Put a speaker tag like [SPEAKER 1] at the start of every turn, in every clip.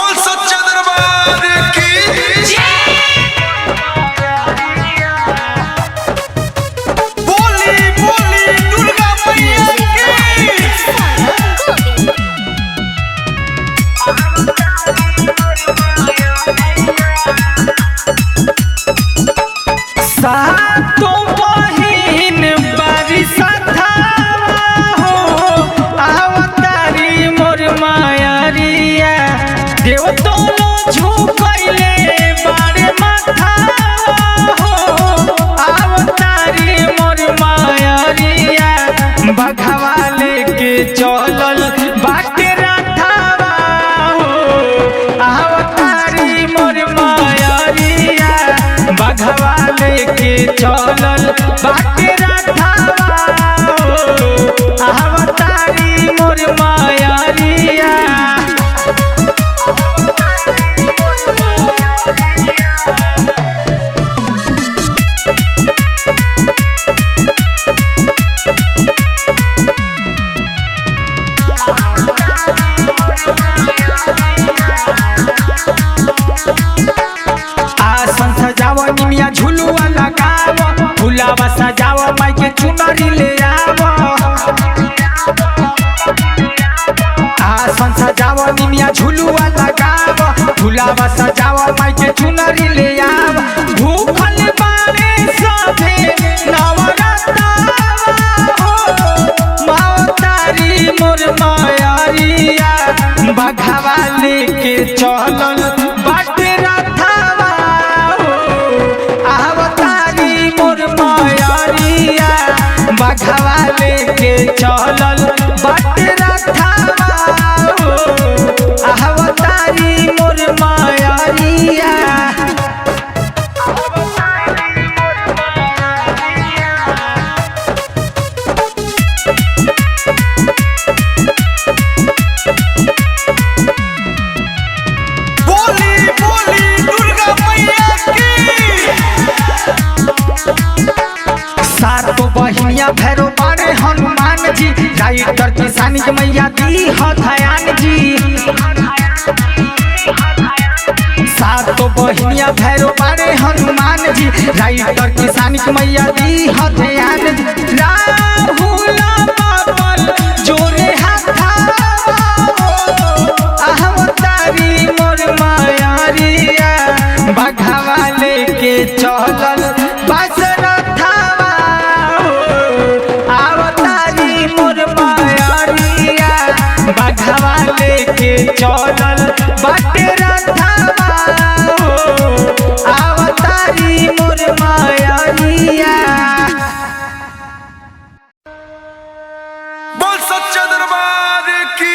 [SPEAKER 1] बोल सच्चा दरबार की बोली बोली दुर्गा मैया की
[SPEAKER 2] सातों बहिन बरसता हो अवतारी मोर मायरिया देव दोनों झुकैले बारे माथा हो अवतारी मोर मायरिया बघवा लेके चलल बाटे रथवा हो अवतारी मोर मायरिया बघवा लेके चलल बाटे रथवा हो अवतारी मोर मायरिया आसन सजाव निमिया झुलुआ लगाव फुलावा सजाव माई के चुनरी ले आव आसन सजाव निमिया झुलुआ लगाव फुलावा सजाव माई के चुनरी ले आव भूखल बारे सभे नवरत्ना हो मावतारी मोर मायरिया बघवा लेके चलल बाटे रथवा हो अवतारी मोर मायरिया बघवा लेके चलल बाटे रथवा हो अवतारी मोर मायरिया
[SPEAKER 1] बोली बोली दुर्गा मैया की
[SPEAKER 2] सातों बहिनिया भैरो बारे हनुमान जी राइटर किसानी के मैया दी हथयान जी सातों बहिनिया भैरो बारे हनुमान जी राइटर किसानी के मैया दी हथयान जी राहुल बाबल जोरे हाथा अवतारी मोर मायरिया बघवा लेके चलल बस रथवा हो अवतारी मोर मायरिया बघवा लेके चलल बाटे रथवा हो अवतारी मोर मायरिया
[SPEAKER 1] बोल सच्चा दरबार की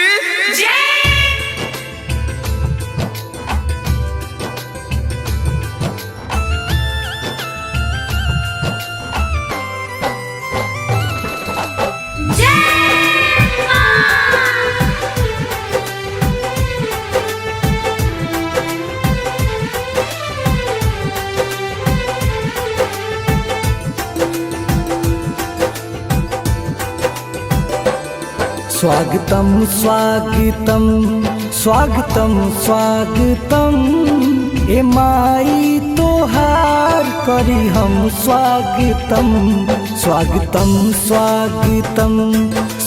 [SPEAKER 3] स्वागतम स्वागतम स्वागतम स्वागतम ए माई तोहार करी हम स्वागतम स्वागतम स्वागतम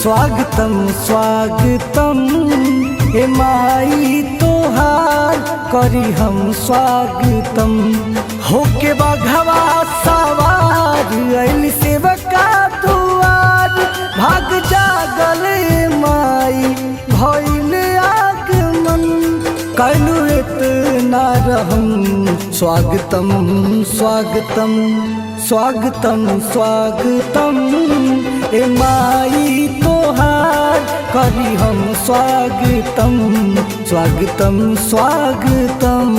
[SPEAKER 3] स्वागतम स्वागतम ए माई तोहार करी हम स्वागतम होके बघवा सवार अइल सेवका दुआर भाग जागल माई भइल आगमन कैलू इतना रहम स्वागतम स्वागतम स्वागतम स्वागतम ए माई तोहार करी हम स्वागतम स्वागतम स्वागतम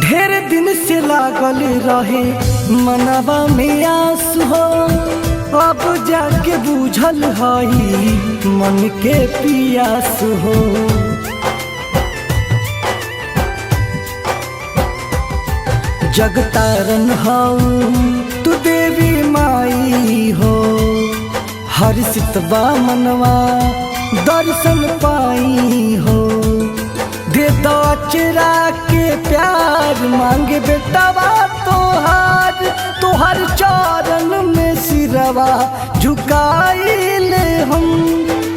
[SPEAKER 3] ढेर दिन से लागल रहे मनवा में आस हो अब जाके बूझल हई मन के पियास हो। जगतारन हऊ तू देवी माई हो, हर सितवा मनवा दर्शन पाई हो। दे दो चेरा के प्यार मांगे बेटवा तोहार, तोहर चरण में सिरवा झुकाइले हम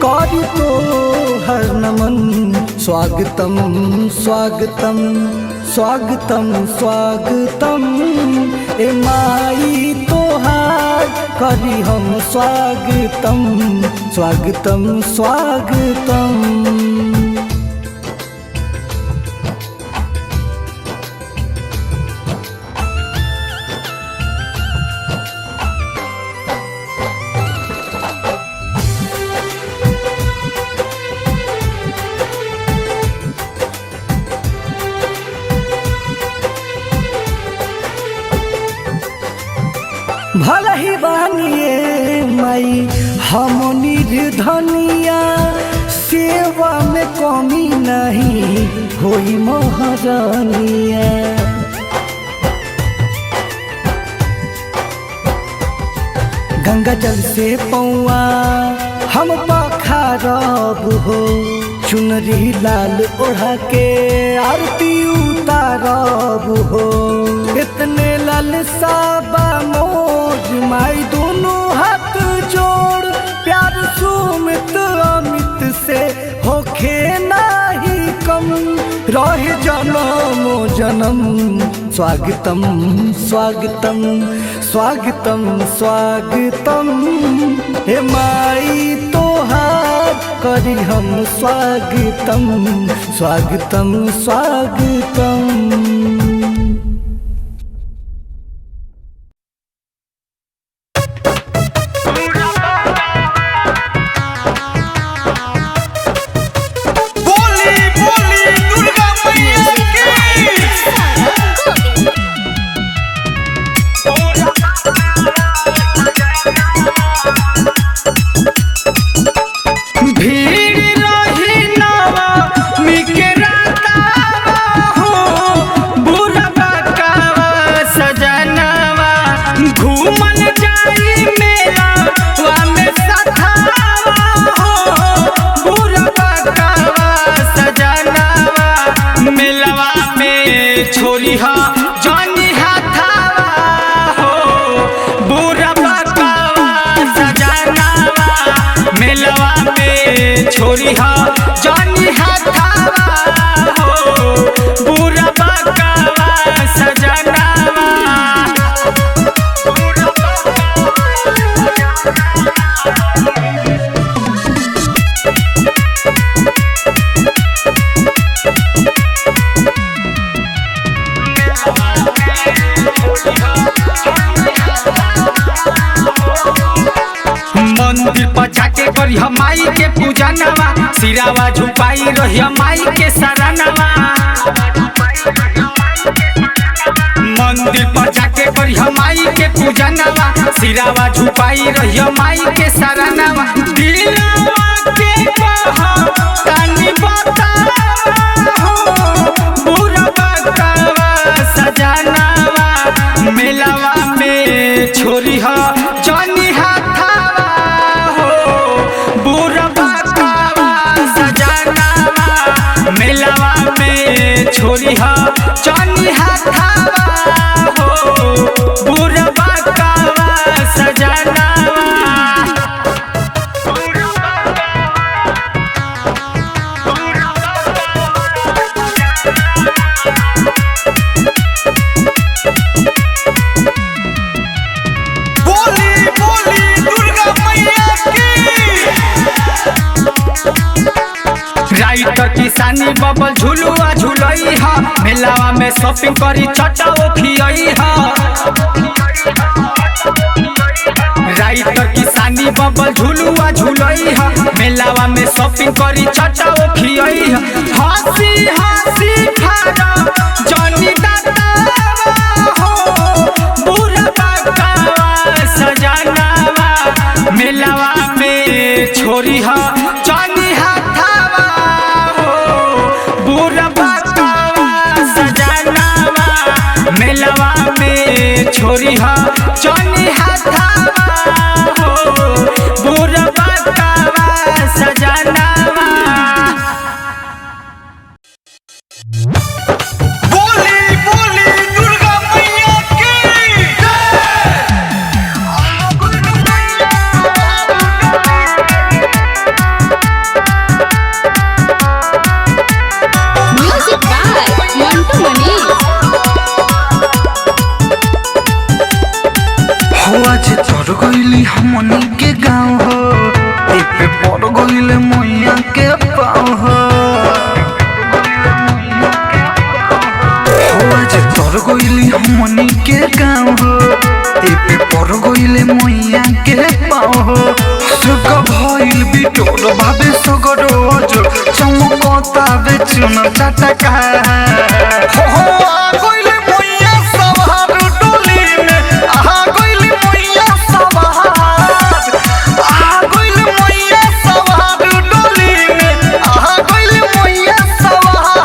[SPEAKER 3] कर तो हर नमन। स्वागतम स्वागतम स्वागतम स्वागतम ए माई तोहार करी हम स्वागतम स्वागतम स्वागतम। भला ही बानिए माई हम निर्धनिया, सेवा में कमी नहीं होई महारानिया। गंगा जल से पौआ हम पखारब हो, चुनरी लाल ओढ़ा के आरती उतारब हो। इतने लालसा बा मोज माई दोनों हाथ जोड़, प्यार सुमित अमित से होखे नाही कम रहे जन्मो जन्म। स्वागतम स्वागतम स्वागतम स्वागतम हे माई तोहार करी हम स्वागतम स्वागतम स्वागतम।
[SPEAKER 2] छोरी हा जानी हाथावा हो, बुरा बकावा सजनावा मेलवा में। छोरी हा जानी हाथावा हो, बुरा बकावा सजनावा। मंदिर पर जाके करी हम माई के पूजा नवा, सिरावा झुकाई रही माई के सरानवा। मंदिर पर जाके करी हम माई के पूजा नवा, सिरावा झुकाई रही माई के सरानवा। दिलवा के कहा तानी बतावा हो, बुरा बकावा सजनावा मेलवा में। छोरी हा जानी हाथावा हो, बुरा बकावा सजनावा मेलवा में। छोरी हा जानी हाथावा हो, बुरा बकावा सजनावा। राइटर किसानी बबल झुलुआ झुलई हा, मेलावा में शॉपिंग करी चटाओ खियई हा। राइटर किसानी बबल झुलुआ झुलई हा, मेलावा में शॉपिंग करी चटाओ खियई हा। हंसी हंसी खाना जनी दाता हो, बुरा मेलवा में छोरी हा चौनी हाथावा हो बुरबा कावा सजनावा।
[SPEAKER 1] बोली बोली दुर्गा मैया की
[SPEAKER 4] Music by Mantu Manish.
[SPEAKER 3] हो आज तोर गइली हमनी के गाँव हो ए पे पड़ गइले मैया के पाँव हो आज तोर गइली हमनी के गाँव हो ए पे पड़ गइले मैया के पाँव हो सुख भइल बिटोर भावे सगरो जो चमकता बे चुन चटका
[SPEAKER 1] हो आ गइले मैया सवार डोली में आ गइले मैया सवार आ गइले मैया सवार डोली में आ गइले मैया सवार।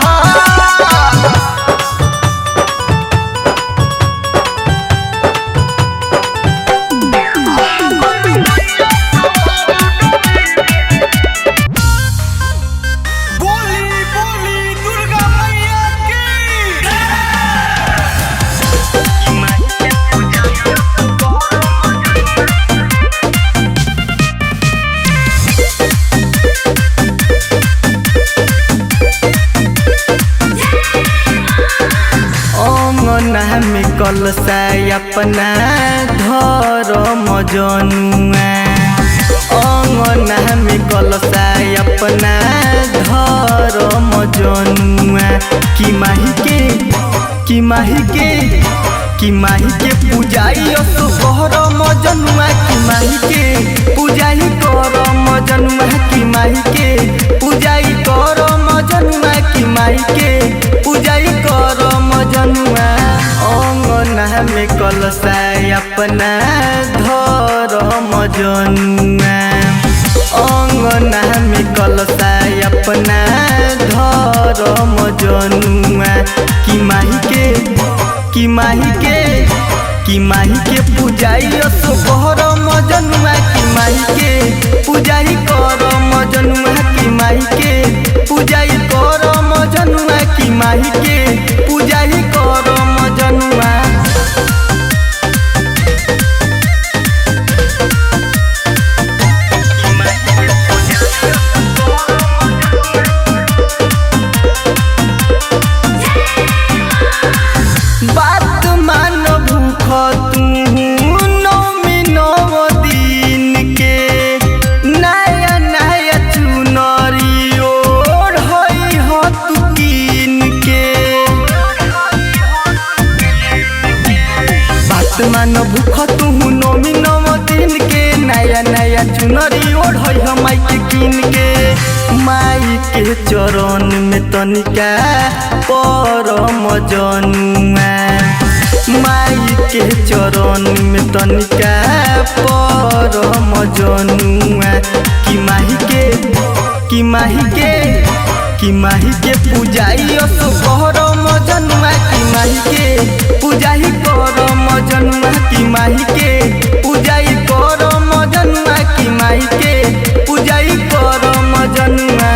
[SPEAKER 1] बोली बोली दुर्गा मैया की
[SPEAKER 2] अंगना में कलसा अपना घर मजनुआ अंगना में कलसा अपना घर मजनुआ कि माही के कि माही के कि माही के पूजाई असोहर मजनुआ कि माही के पूजाई कर मजनुआ कि माही के पूजाई कर मजनुआ कि माही के पूजाई कर मजनुआ अंगना में कलसा अपना धर मजनुआ अंगना में कलसा अपना धर मजनुआ कि माही के कि माही के कि माही के पूजाई असोहर मजनुआ कि माही के पूजाई कर मजनुआ कि माही के पूजाई कर मजनुआ कि माही के पूजाई कर मजनुआ। बात मान भूख तू नौमी नौ दिन के नया नया चुनरी ओढ़ हो तू कीन के बात मान भूख तू नौमी नौ दिन के नया नया चुनरी ओढ़ हो माई के कीन के माई के चरण में तनिका पर मजनुआ माई के चरण में तनिका पर मजनुआ कि माही के कि माही के कि माही के पूजाई असोहर मजनुआ कि माही के पूजाई कर मजनुआ कि माही के पूजाई कर मजनुआ कि माही के पूजाई कर मजनुआ।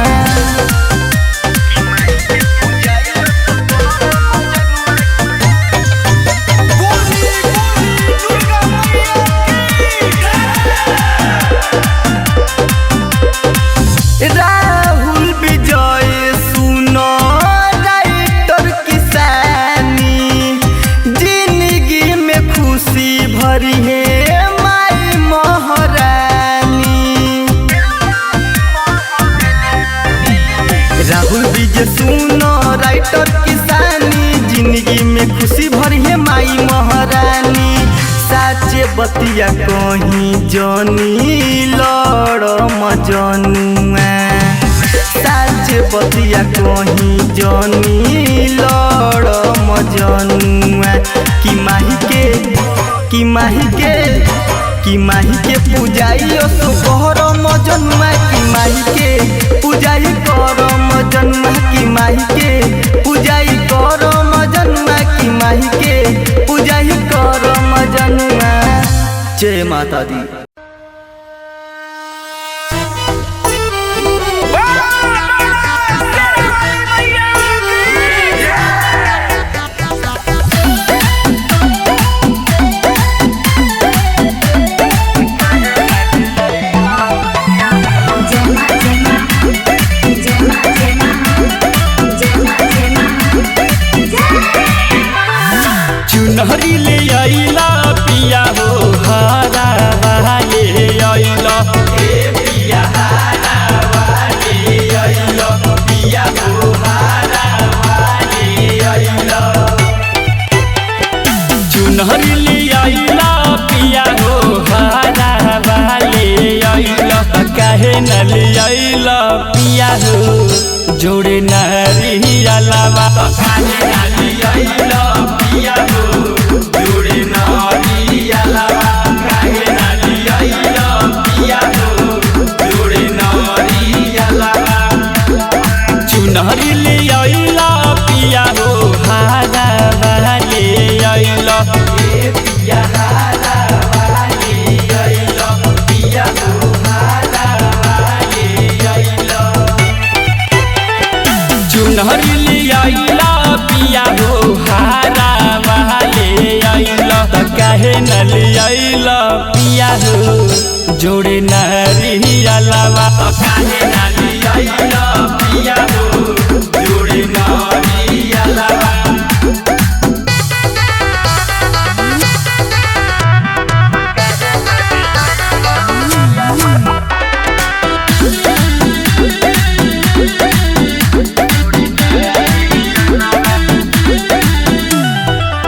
[SPEAKER 1] बोली बोली दुर्गा मैया की
[SPEAKER 2] राहुल विजय सुनो राइटर किसानी जिंदगी में खुशी भरी है माई महारानी। राहुल विजय सुनो राइटर किसानी जिंदगी में खुशी भरी है माई महारानी। साचे बतिया कहीं जनी लड़ मजनुआ साचे बतिया कहीं जनी लड़ मजनुआ कि माही के कि माही के कि माही के पूजाई असोहर मजनुआ कि माही के पूजाई कर मजनुआ कि माही के पूजाई कर मजनुआ कि माही
[SPEAKER 5] माही के पूजा ही कर मजनुआ। जय माता दी।
[SPEAKER 1] चुनरी ले आइला पिया हो हारा वाले आइला पिया हारा वाले आइला पिया हो हारा वाले आइला। चुनरी ले आइला पिया हो हारा वाले आइला काहे न ले आइला पिया हो जोड़े नारी अलावा काहे न ले आइला पिया हो जोड़े नारी अलावा काहे न ले आइला पिया हो जोड़े नारी अलावा। चुनरी ले आइला पिया हो हारा वाले आइला पिया हारा वाले आइला पिया हो हारा वाले आइला। चुनरी ले आइला पिया हो हारा वाले आइला काहे न ले आइला पिया हो जोड़े नारी अलावा काहे न ले आइला पिया हो जोड़े नारी अलावा।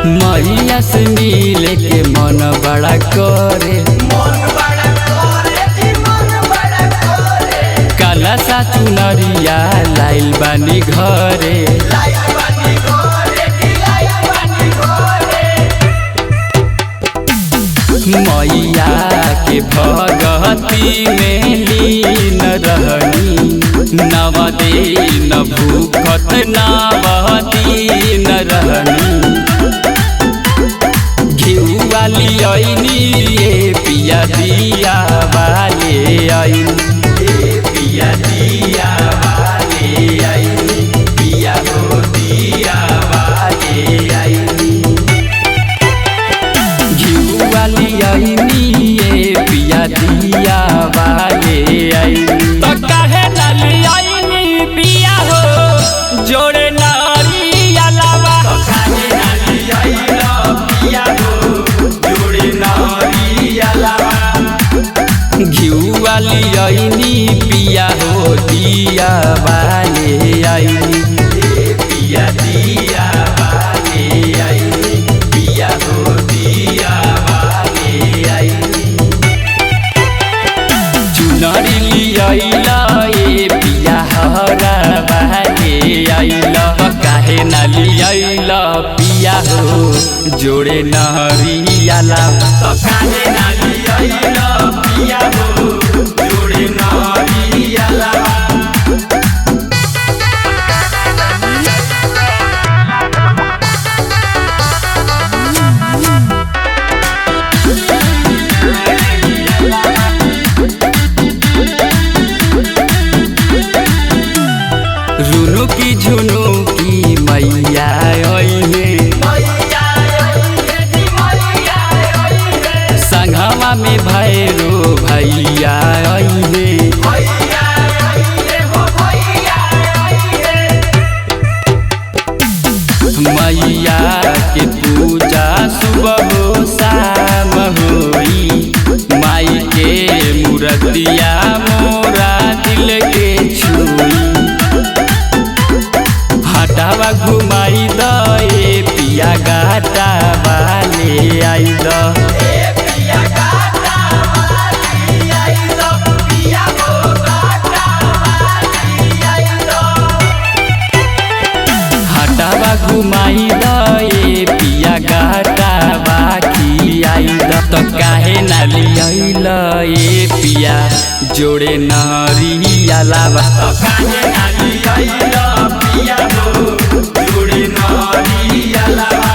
[SPEAKER 1] मैया से मिले के मन बड़ा करे काला सा चुनरिया लाइल बानी घरे मैया के भगती में लीन रहनी नव दिन भूखत नव दिन रहनी। घिउ वाली आईनी ये पिया दिया वाले आईनी पिया दिया वाले आईनी पिया हो दिया वाले आईनी। घिउ वाली आईनी ये पिया दिया वाले आईनी तो काहे न ले आईनी पिया हो जोड़े नारी अलावा काहे न ले आईला पिया हो जोड़े नारी अलावा। घिउ वाली आईनी पिया हो दिया वाले आईनी पिया दिया वाले आईनी पिया हो दिया वाले आईनी। चुनरी ले आइला ए पिया हरा वाले आइला काहे न ले आइला पिया हो जोड़े नारी अलावा काहे न ले आइला पिया हो जोड़े नारी अलावा। रुनु की झुनु की मैया ओइहे संघवा में भैरो भैया ओइहे मैया के पूजा सुबह हो शाम होई माई के मूर्तिया मोरा दिल के छुई। हटावा घुमाई द ए पिया गाटा वाले आई द हटावा घुमाई द ए पिया गाटा बाकी आई द तो काहे न लियल ए पिया जोड़े नारी अलावा तो काहे न लियल पिया हो जोड़े नारी अलावा।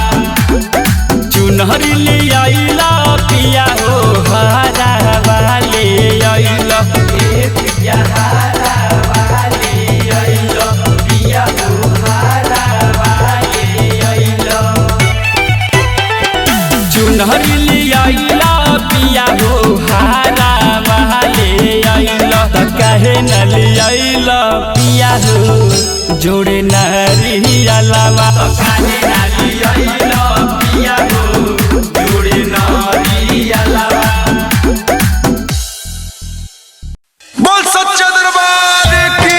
[SPEAKER 1] लियाइला पिया हो हारा वाले आइला त काहे न लियाइला पिया हो जोड़े नारियलवा त काहे न लियाइला पिया हो जोड़े नारियलवा।
[SPEAKER 3] बोल सच्चा दरबार की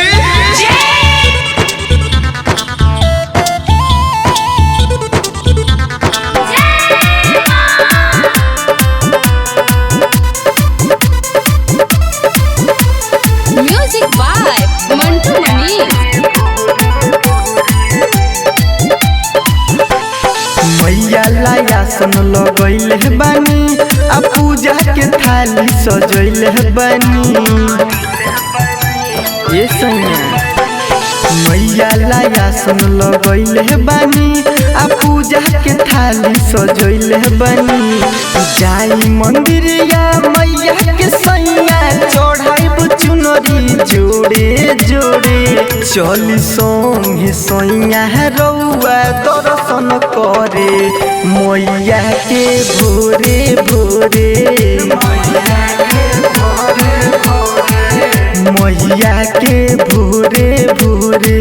[SPEAKER 4] म्यूजिक बाय मंटू मनीष।
[SPEAKER 5] मैया लायासन लगैले बानी आ पूजा के थाली सजैले बानी। ये सैया मैया लायासन लगैले बानी आ पूजा के थाली सजैले बानी। जाई मंदिरिया मैया के सैया चढ़ाइब चुनरी जोड़े जोड़े। चली संगे सैया रउआ दर्शन करे मैया के भोरे भोरे। मैया के भोरे भोरे।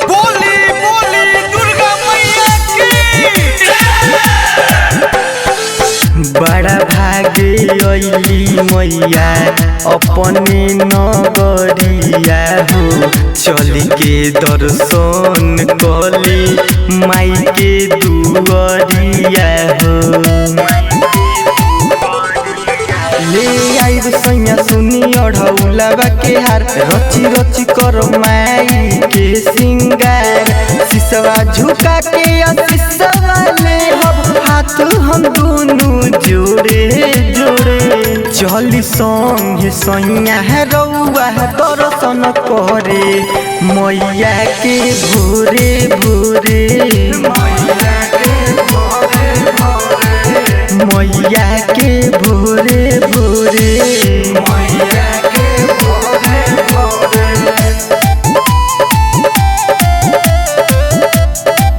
[SPEAKER 3] बोली बोली दुर्गा मैया की
[SPEAKER 5] बड़ा भागे अइली मैया अपने नगरिया हो। चल के दर्शन कली माई के दुआरिया हो। ले आई सैया सुनी अढ़ौलवा के हार रची रची कर माई के सिंगार। सिसवा झुका के सिसवा ले हम हाथ हम दोनों जोड़े जोड़े। चली संगे सैया रउआ दर्शन करे मैया के भोरे भोरे। मैया के भोरे भोरे।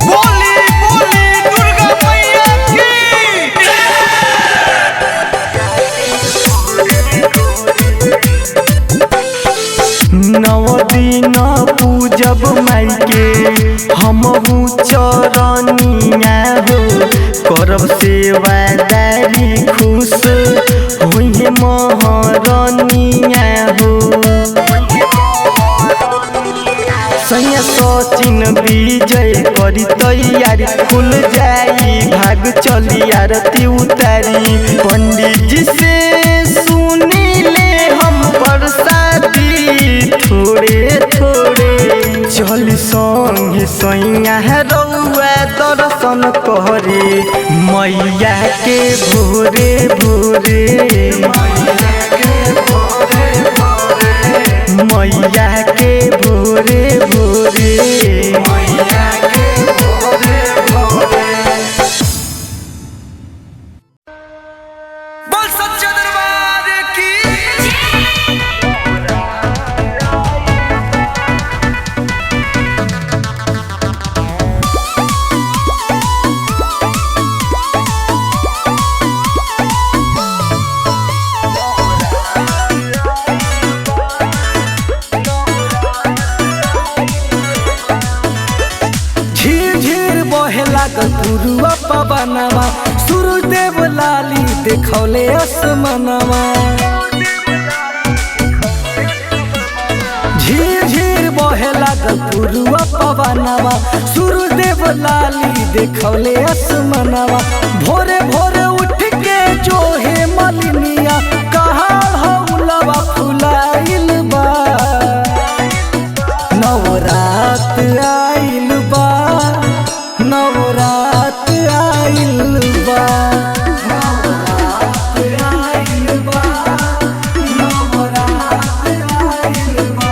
[SPEAKER 3] बोली बोली दुर्गा मैया की
[SPEAKER 5] नव दिन पूजब माई के हमहू चरनिया हो। करब सेवादारी खुश होइहे महरनिया हो। सैया सचिन विजय करी तैयारी खुल जाई भाग चली आरती उतारी। पंडित जी से सुनी ले हम प्रसादी थोड़े थोड़े। चल संगे सैया रउआ दर्शन करे मैया के भोरे भोरे। मैया के भोरे भोरे।
[SPEAKER 3] बोल सच्चा दरबार की
[SPEAKER 5] गुरुआ पवनवा सूर्यदेव लाली देखौले आसमानवा। झीर झीर बहे लागल गुरुआ पवनवा सूर्यदेव लाली देखौले आसमानवा। भोरे भोरे उठ के जोहे मलिनिया कहाँ हौलवा फुलाइल बा। नवरात आइल बा नवरात आइल बा। नवरात आइल बा नवरात आइल बा।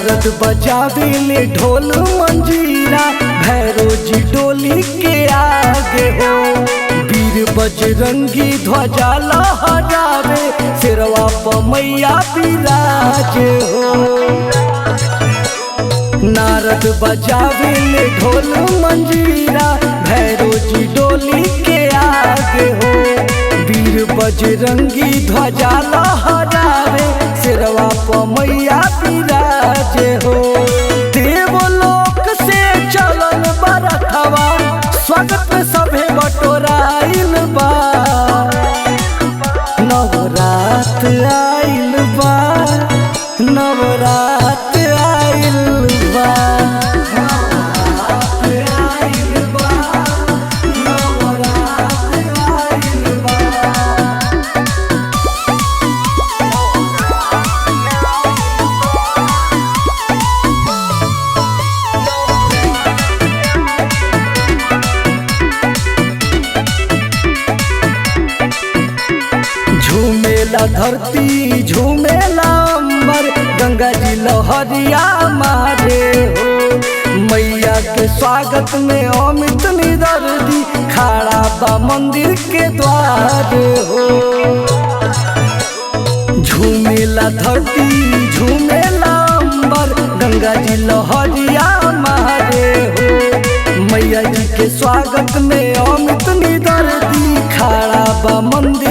[SPEAKER 5] नारद बजावे ले ढोल मंजीरा भैरो जी डोली के आगे हो वीर बजरंगी ध्वजा लहरावे सिरवा प मैया विराजे हो नारद बजावे ले ढोल मंजीरा भैरो जी डोली के आगे हो वीर बजरंगी ध्वजा लहरावे सिरवा प मैया विराजे हो देवलोक से चलन बरथवा स्वागत में सभे बटोराइल बा नवरात आइल बा नवरात आइल बा झूमेला धरती झूमेला अंबर गंगा जी लहरिया मारे हो मैया के स्वागत में अमित निदर्दी खड़ा बा मंदिर के द्वार हो झूमेला धरती झूमेला अंबर गंगा जी लहरिया मारे हो मैया जी के स्वागत में अमित निदर्दी खड़ा बा मंदिर